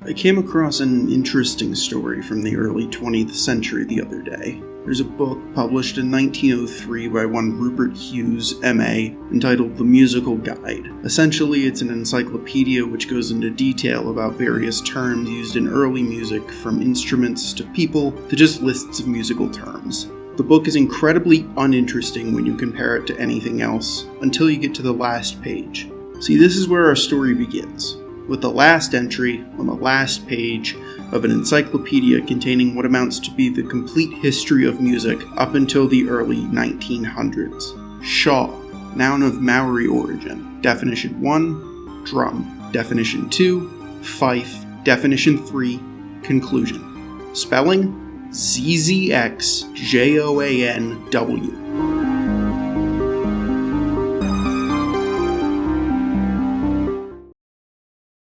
I came across an interesting story from the early 20th century the other day. There's a book published in 1903 by one Rupert Hughes, M.A., entitled The Musical Guide. Essentially, it's an encyclopedia which goes into detail about various terms used in early music, from instruments to people to just lists of musical terms. The book is incredibly uninteresting when you compare it to anything else, until you get to the last page. See, this is where our story begins, with the last entry on the last page of an encyclopedia containing what amounts to be the complete history of music up until the early 1900s. Shaw, noun of Maori origin. Definition 1, drum. Definition 2, fife. Definition 3, conclusion. Spelling, ZZXJOANW.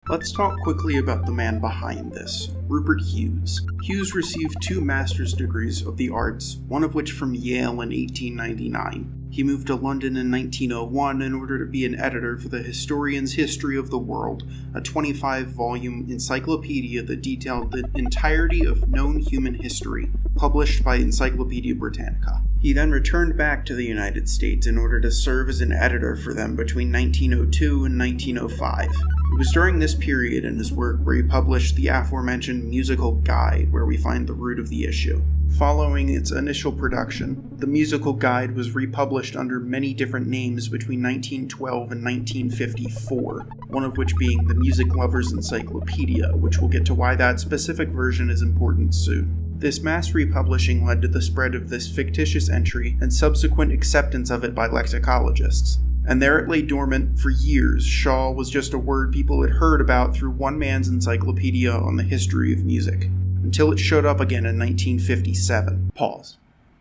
Let's talk quickly about the man behind this, Rupert Hughes. Hughes received 2 master's degrees of the arts, one of which from Yale in 1899. He moved to London in 1901 in order to be an editor for the Historian's History of the World, a 25-volume encyclopedia that detailed the entirety of known human history, published by Encyclopedia Britannica. He then returned back to the United States in order to serve as an editor for them between 1902 and 1905. It was during this period in his work where he published the aforementioned Musical Guide, where we find the root of the issue. Following its initial production, the Musical Guide was republished under many different names between 1912 and 1954, one of which being the Music Lover's Encyclopedia, which we'll get to why that specific version is important soon. This mass republishing led to the spread of this fictitious entry and subsequent acceptance of it by lexicologists. And there it lay dormant for years. Shaw was just a word people had heard about through one man's encyclopedia on the history of music, until it showed up again in 1957. Pause.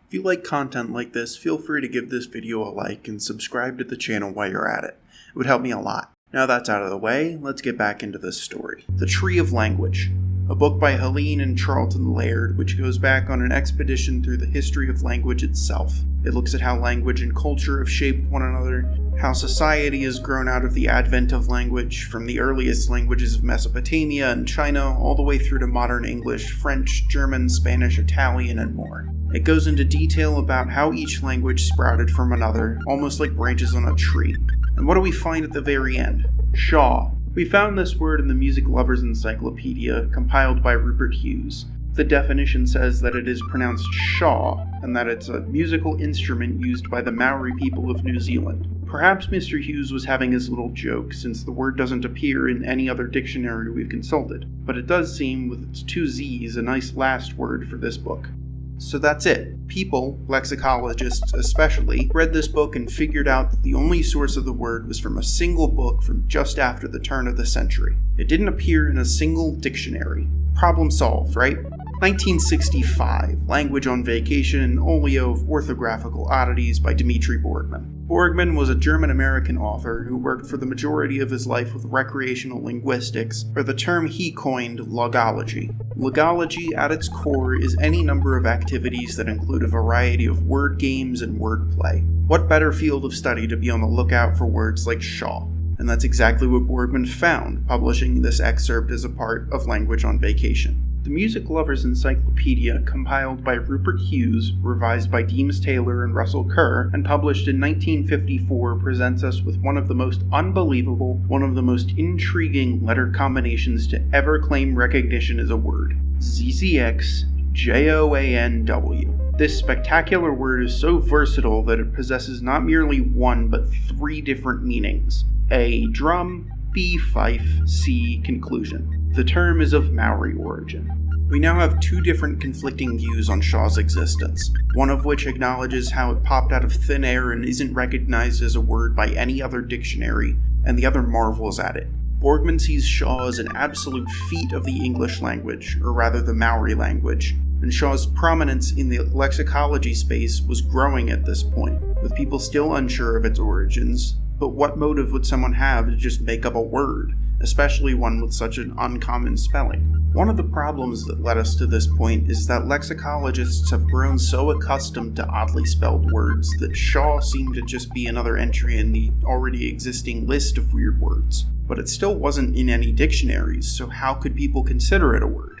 If you like content like this, feel free to give this video a like and subscribe to the channel while you're at it. It would help me a lot. Now that's out of the way, let's get back into this story. The Tree of Language, a book by Helene and Charlton Laird, which goes back on an expedition through the history of language itself. It looks at how language and culture have shaped one another, how society has grown out of the advent of language, from the earliest languages of Mesopotamia and China, all the way through to modern English, French, German, Spanish, Italian, and more. It goes into detail about how each language sprouted from another, almost like branches on a tree. And what do we find at the very end? Shaw. We found this word in the Music Lover's Encyclopedia, compiled by Rupert Hughes. The definition says that it is pronounced shaw, and that it's a musical instrument used by the Maori people of New Zealand. Perhaps Mr. Hughes was having his little joke, since the word doesn't appear in any other dictionary we've consulted, but it does seem, with its 2 Z's, a nice last word for this book. So that's it. People, lexicologists especially, read this book and figured out that the only source of the word was from a single book from just after the turn of the century. It didn't appear in a single dictionary. Problem solved, right? 1965, Language on Vacation and Olio of Orthographical Oddities by Dmitri Borgmann. Borgmann was a German-American author who worked for the majority of his life with recreational linguistics, or the term he coined, logology. Logology, at its core, is any number of activities that include a variety of word games and wordplay. What better field of study to be on the lookout for words like shaw? And that's exactly what Borgmann found, publishing this excerpt as a part of Language on Vacation. The Music Lover's Encyclopedia, compiled by Rupert Hughes, revised by Deems Taylor and Russell Kerr, and published in 1954, presents us with one of the most unbelievable, one of the most intriguing letter combinations to ever claim recognition as a word. ZZXJOANW. This spectacular word is so versatile that it possesses not merely one, but 3 different meanings. A, drum, B, fife, C, conclusion. The term is of Maori origin. We now have 2 different conflicting views on Shaw's existence, one of which acknowledges how it popped out of thin air and isn't recognized as a word by any other dictionary, and the other marvels at it. Borgmann sees Shaw as an absolute feat of the English language, or rather the Maori language, and Shaw's prominence in the lexicology space was growing at this point, with people still unsure of its origins. But what motive would someone have to just make up a word, especially one with such an uncommon spelling? One of the problems that led us to this point is that lexicologists have grown so accustomed to oddly spelled words that Shaw seemed to just be another entry in the already existing list of weird words. But it still wasn't in any dictionaries, so how could people consider it a word?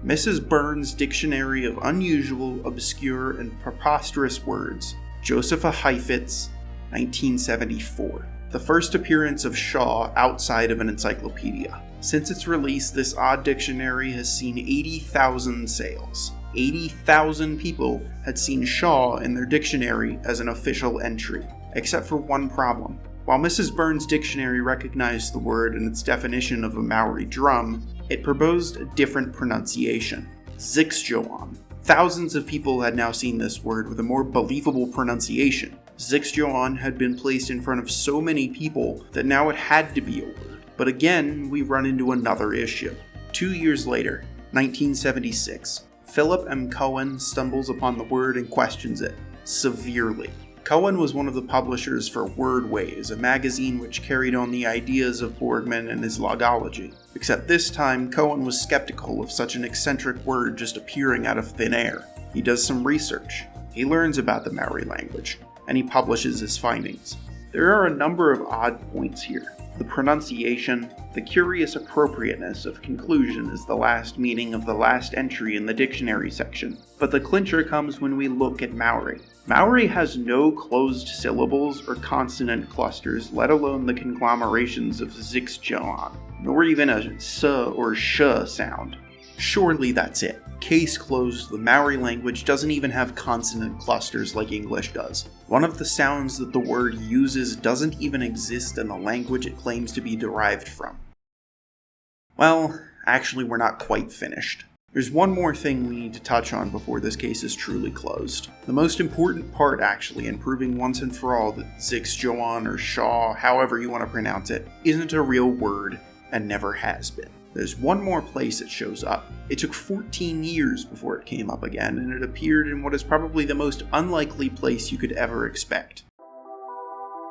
Mrs. Burns' Dictionary of Unusual, Obscure, and Preposterous Words, Josepha Heifetz, 1974. The first appearance of Shaw outside of an encyclopedia. Since its release, this odd dictionary has seen 80,000 sales. 80,000 people had seen Shaw in their dictionary as an official entry, except for one problem. While Mrs. Burns' dictionary recognized the word in its definition of a Maori drum, it proposed a different pronunciation, Zixjoan. Thousands of people had now seen this word with a more believable pronunciation. Zixjoan had been placed in front of so many people that now it had to be a word. But again, we run into another issue. 2 years later, 1976, Philip M. Cohen stumbles upon the word and questions it, severely. Cohen was one of the publishers for Wordways, a magazine which carried on the ideas of Borgmann and his logology. Except this time, Cohen was skeptical of such an eccentric word just appearing out of thin air. He does some research, he learns about the Maori language, and he publishes his findings. There are a number of odd points here. The pronunciation, the curious appropriateness of conclusion is the last meaning of the last entry in the dictionary section. But the clincher comes when we look at Maori. Maori has no closed syllables or consonant clusters, let alone the conglomerations of Zixjoan, nor even a s or sh sound. Surely that's it. Case closed, the Maori language doesn't even have consonant clusters like English does. One of the sounds that the word uses doesn't even exist in the language it claims to be derived from. Well, actually we're not quite finished. There's one more thing we need to touch on before this case is truly closed. The most important part, actually, in proving once and for all that Zixjoan or Shaw, however you want to pronounce it, isn't a real word and never has been. There's one more place it shows up. It took 14 years before it came up again, and it appeared in what is probably the most unlikely place you could ever expect.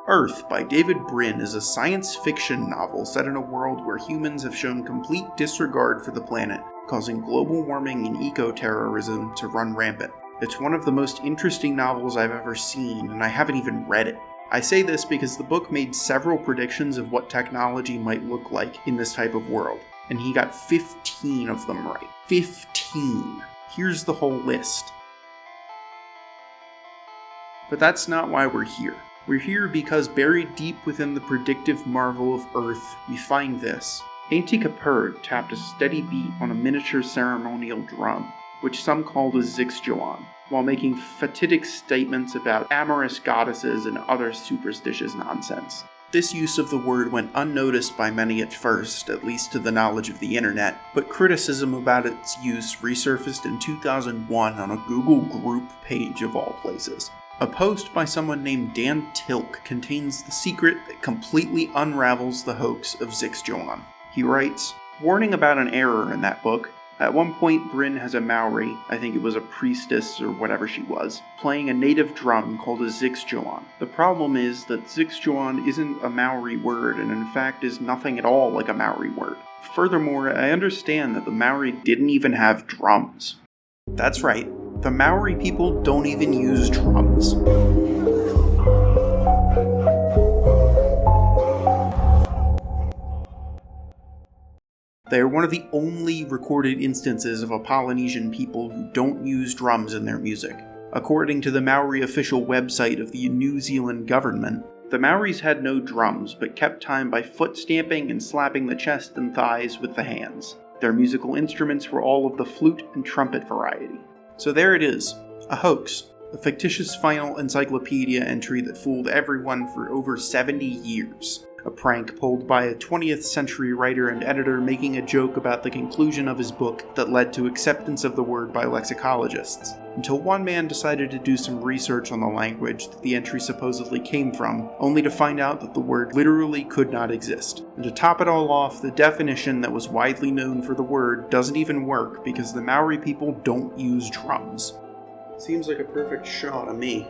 Earth by David Brin is a science fiction novel set in a world where humans have shown complete disregard for the planet, causing global warming and eco-terrorism to run rampant. It's one of the most interesting novels I've ever seen, and I haven't even read it. I say this because the book made several predictions of what technology might look like in this type of world, and he got 15 of them right. 15! Here's the whole list. But that's not why we're here. We're here because buried deep within the predictive marvel of Earth, we find this. Auntie Kapurd tapped a steady beat on a miniature ceremonial drum, which some called a Zixjoan, while making fatidic statements about amorous goddesses and other superstitious nonsense. This use of the word went unnoticed by many at first, at least to the knowledge of the internet, but criticism about its use resurfaced in 2001 on a Google group page of all places. A post by someone named Dan Tilk contains the secret that completely unravels the hoax of Zixjoan. He writes, warning about an error in that book. At one point, Brin has a Maori, I think it was a priestess or whatever she was, playing a native drum called a Zixjoan. The problem is that Zixjoan isn't a Maori word and in fact is nothing at all like a Maori word. Furthermore, I understand that the Maori didn't even have drums. That's right, the Maori people don't even use drums. They are one of the only recorded instances of a Polynesian people who don't use drums in their music. According to the Maori official website of the New Zealand government, the Maoris had no drums but kept time by foot stamping and slapping the chest and thighs with the hands. Their musical instruments were all of the flute and trumpet variety. So there it is, a hoax, a fictitious final encyclopedia entry that fooled everyone for over 70 years. A prank pulled by a 20th century writer and editor making a joke about the conclusion of his book that led to acceptance of the word by lexicologists, until one man decided to do some research on the language that the entry supposedly came from, only to find out that the word literally could not exist. And to top it all off, the definition that was widely known for the word doesn't even work because the Maori people don't use drums. Seems like a perfect shot to me.